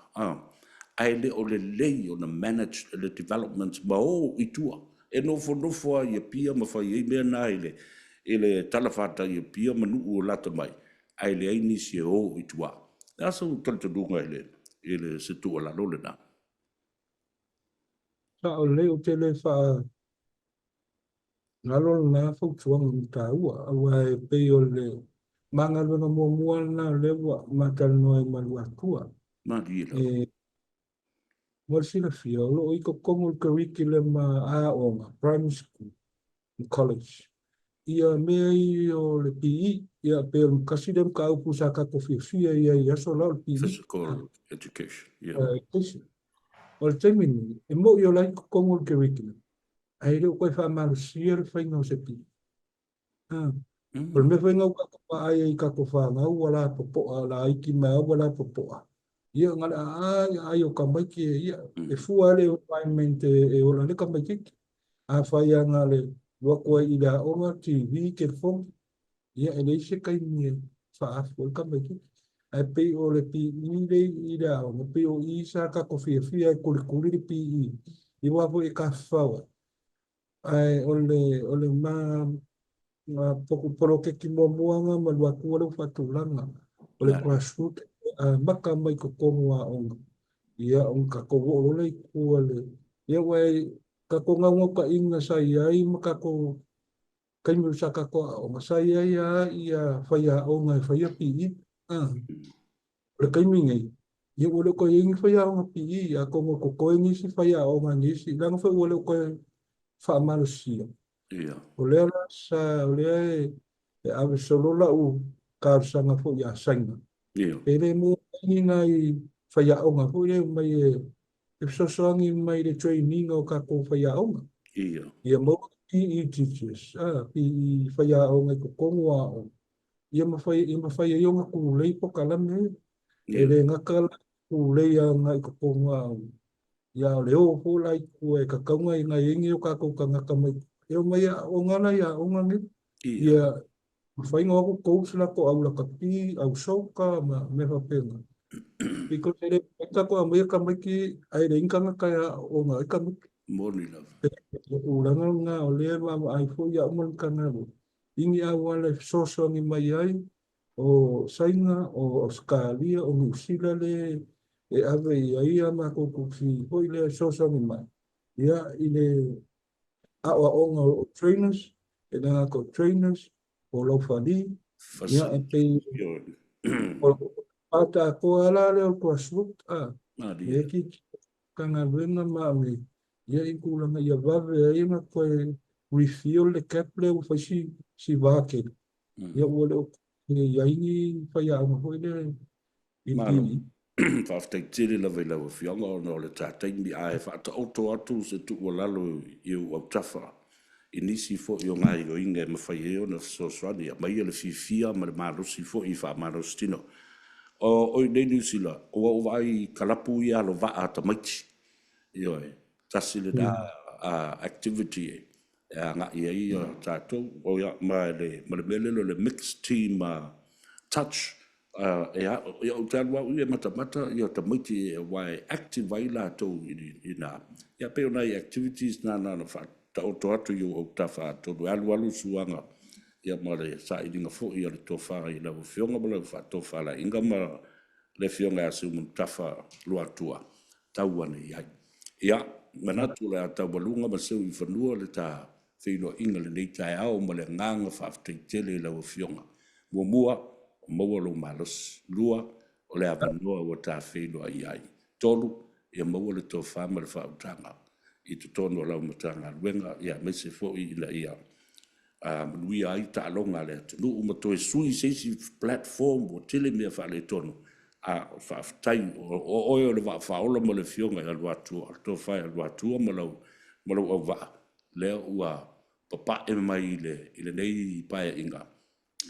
ai le o le lei o na manage le development ma o i tua e nofo a ia pia ma fai e mea na ele talafata ia pia ma nuu o lata mai ai le ai nisi e o i tua asa u taltadunga ele se tua la lole na sa o leo te le wha ngalo na fau tuanga mta ua awa e pei o le mangalo na mua na lewa matal noe malua tua ma di la Mo sila fia lo I ko kongo curriculum a o primary school college. Ia mea I o le PE ia pe kasi dem ka upu sa ka ko fia ia so la le PE. Physical education. Yeah. Kasi o le taimini e mo I o lai ko kongo curriculum. Ai reo koe wha malusia le whainga o se PE. Por me whainga o ka ai ka ko whanga wala popoa la iki mea wala popoa. Ia ngala ai o ka mai ki ia e fua le environment e ola le ka mai ki a whai anga le wakua I la onga TV ke fong ia e leise kai ni whaafu o ka mai ki ai pe o le pi ni le I la o pe o I sa ka ko fia fia e kuri le pi I wafu e ka whaua ai o le ma poku poro ke ki mo muanga ma lua kua le whatulanga o le grassroots maka mai ko kongo a onga ia ka ko wo le kua le ia wai ka ko nga ka inga sa ai maka ko kai mo sa ka ko o sa ia ia faya onga faya pi le kai mingi ia wo le ko inga faya onga pi a ko ko ko ni si faya onga ni si lang fa wo le ko fa malusia Yeah. o le sa o le e ave solo la u ka sanga fo ya sanga Yeah. ele mo ina I faya onga fo le mai e so songi mai le training o ka ko faya onga Yeah. ia mo PE teachers PE faya onga ko kongoa o ia ma faya yo ma ku le po kala me ele ngaka ku le ya ngai ko kongoa o ia le o fo lai ku e ka kaunga I ngai ingi o ka ko ka ngaka mai eu mai onga na ia onga ni ia fai ngā ko coach la ko au la ka pi au soka ma me fa pena because ele ta ko mai ka mai ki ai le inga ka o nga ka mai Morning love. o la nga o le ma ai fo ya mo ka na lo ingi a wala so so ni mai ai o sainga o Australia o New Zealand le e ave ai ama ko ku fi ho ile so so ni mai ia ile a o nga trainers e nga ko trainers o lo fali ia e pe o pata ko ala le o crossroot e ki kanga venga ma me ia I kulanga ia vave ia ma ko refill le cap le o faisi si vake ia o le ia ingi fa ia ma ko le Malo. Whaftai tiri lawe lawe whionga o no le tātai mi ai whata auto atu se tu o lalo I o au tawha. I nisi fo I o ngai o inga ma whai heo na so swani a mai le fifia ma le marosi fo I wha marosi tino. O nei New Zealand, o vai kalapu I alo wa a ta maiti. Io e, tasi le da activity e. A nga I ai tātou, o ia ma le mele le mixed team touch. E o tālua ui e mata I o ta maiti e wai active ai la tau I nā. Ia peo nei activities nā na wha ta o to atu I o ta wha tonu alu suanga. Ia ma le sa I ringa fo I le tō wha I la whionga ma le wha tō wha la inga ma le whionga a siu mun tafa lua tua. Tau ane iai. Ia, manatu le a tau balunga ma siu I whanua le tā whino inga le nei tai au ma le nganga whaaftei tele la whionga. Mua maua lo malos lua o le avanua o tā whino ai ai. Tolu, ia maua le tō wha ma le whautanga. I tu tono lau matanga luenga, ia mese fo I ila ia. Lui ai ta longa le tunu uma to sui se platform o tele me fa le tono a fa tai o le va fa o le fionga al watu to fa al watu mo lo va le ua papa e mai ile nei pa inga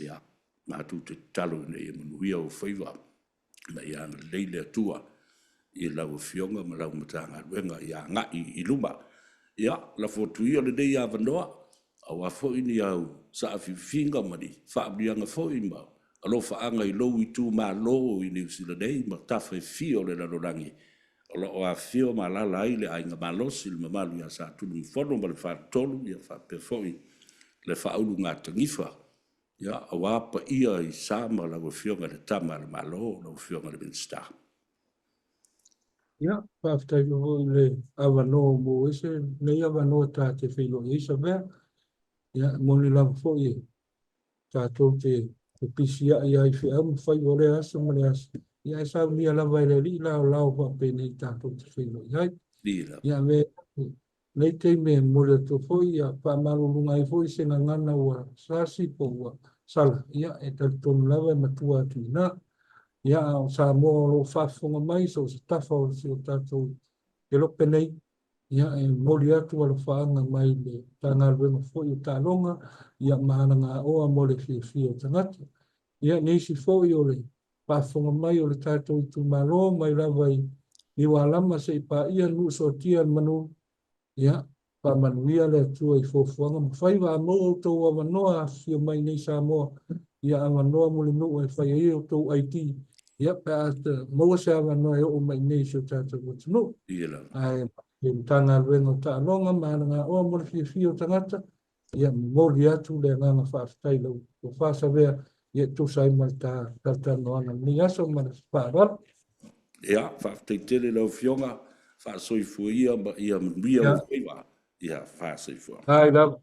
ya ma tu te talo nei mo o faiva na ia le le tua I la fionga ma la matanga wenga ia nga I luma ya la fotu I le dei avanoa au a fo ini au sa a finga mani fa abrianga fo ima alo fa anga I lo I tu ma lo I New Zealand nei ma ta fa fio le rangi o a fio ma la la ile ai nga malosi le malu ya sa tu mi fono ma le fa tolu ya fa pe fo I le fa ulu nga tangifa ya awa pa ia I sa ma la fio nga le tama le malo la fio nga le minsta ia paftai lo le avano mo ese nei avano ta te filo isa be ia mo le la fo ia ta to te pisia ia I fe am fai ore aso mo le aso ia sa mia la vai le li lao pa pe nei tatou te whenua iai. Dila. Ia me nei te me mo le to foi ia pa malulunga i foi se ngana ua sasi po ua sala. Ia e tal tonu lava matua atu ina. Ia o sa mo lo whafonga mai so se tafa o si o tatou e lope nei. Ia e mori atu ala whaanga mai le tanga ruenga foi o tālonga. Ia mahana ngā oa mo le fia tangata. Ia nisi foi o le whafonga mai o le tatou tu malo mai lavai ni walama se pa ia nu so tia manu. Ia pa manuia le tua i fofuanga. Mwhai wa mo o tau a manoa fia mai nei sa moa. Ia a manoa muli nu e whai e o tau IT. Ia pa ata moa se a manoa e o mai nei so tatou watanu. Dila. Ai e tanga luenga o tālonga mahana ngā oa mo le fia o tangata. Ia mori atu le nganga whaafitai lau. O whaasa vea ia tusai mai tā tanoana. Ni aso mana whaarap. Ia, whaafteitere lau fionga, whaasoifua ia, ia mria o Ia. whiwa. Ia, whaasoifua. Ai rap.